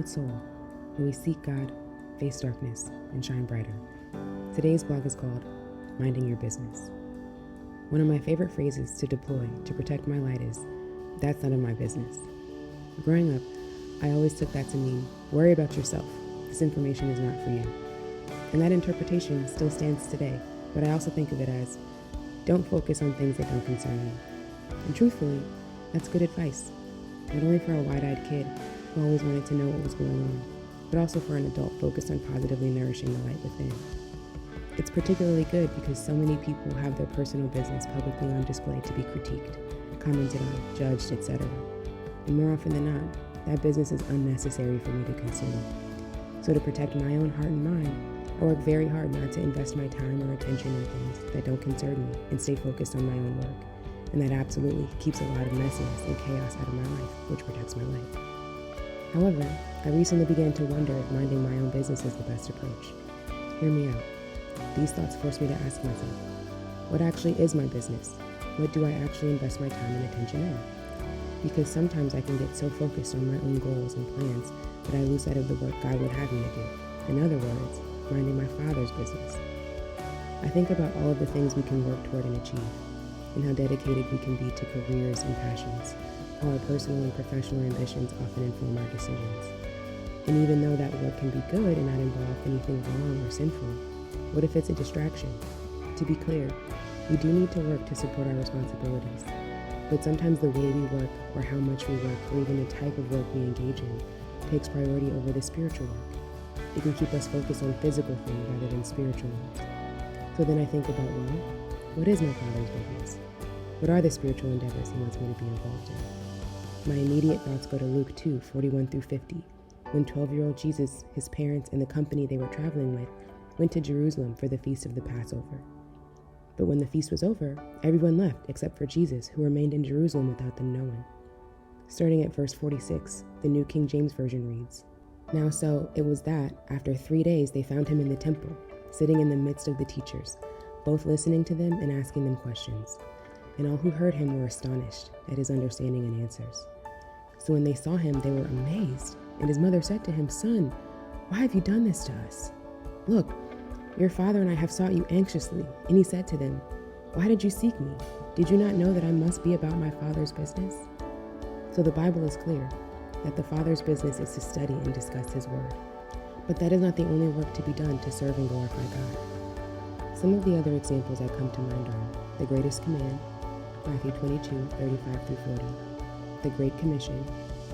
heart, soul. When we seek God, face darkness, and shine brighter. Today's blog is called Minding Your Business. One of my favorite phrases to deploy to protect my light is, "That's none of my business." Growing up, I always took that to mean, worry about yourself. This information is not for you. And that interpretation still stands today, but I also think of it as, don't focus on things that don't concern you. And truthfully, that's good advice, not only for a wide-eyed kid who always wanted to know what was going on, but also for an adult focused on positively nourishing the light within. It's particularly good because so many people have their personal business publicly on display to be critiqued, commented on, judged, etc. And more often than not, that business is unnecessary for me to consume. So to protect my own heart and mind, I work very hard not to invest my time or attention in things that don't concern me and stay focused on my own work. And that absolutely keeps a lot of messiness and chaos out of my life, which protects my life. However, I recently began to wonder if minding my own business is the best approach. Hear me out. These thoughts forced me to ask myself, what actually is my business? What do I actually invest my time and attention in? Because sometimes I can get so focused on my own goals and plans that I lose sight of the work God would have me to do. In other words, minding my Father's business. I think about all of the things we can work toward and achieve, and how dedicated we can be to careers and passions, how our personal and professional ambitions often inform our decisions. And even though that work can be good and not involve anything wrong or sinful, what if it's a distraction? To be clear, we do need to work to support our responsibilities, but sometimes the way we work, or how much we work, or even the type of work we engage in, takes priority over the spiritual work. It can keep us focused on physical things rather than spiritual ones. So then I think about, well, what is my Father's business? What are the spiritual endeavors He wants me to be involved in? My immediate thoughts go to Luke 2:41-50, when 12-year-old Jesus, his parents, and the company they were traveling with went to Jerusalem for the feast of the Passover. But when the feast was over, everyone left except for Jesus, who remained in Jerusalem without them knowing. Starting at verse 46, the New King James Version reads, "Now so it was that, after 3 days, they found him in the temple, sitting in the midst of the teachers, both listening to them and asking them questions. And all who heard him were astonished at his understanding and answers. So when they saw him, they were amazed. And his mother said to him, 'Son, why have you done this to us? Look, your father and I have sought you anxiously.' And he said to them, 'Why did you seek me? Did you not know that I must be about my Father's business?'" So the Bible is clear that the Father's business is to study and discuss His Word. But that is not the only work to be done to serve and glorify God. Some of the other examples that come to mind are the greatest command, Matthew 22:35-40, the Great Commission,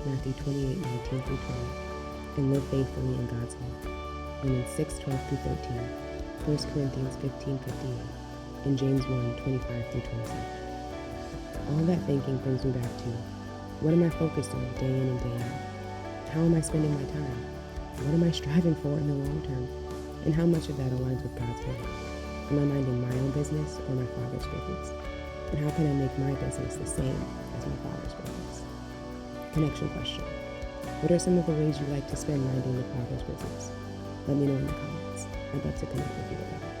Matthew 28:19-20, and live faithfully in God's will, Romans 6:12-13, 1 Corinthians 15:58, and James 1:25-27. All that thinking brings me back to, what am I focused on day in and day out? How am I spending my time? What am I striving for in the long term? And how much of that aligns with God's will? Am I minding my own business or my Father's business? And how can I make my business the same as my Father's business? Connection question. What are some of the ways you like to spend minding the Father's business? Let me know in the comments. I'd love to connect with you today.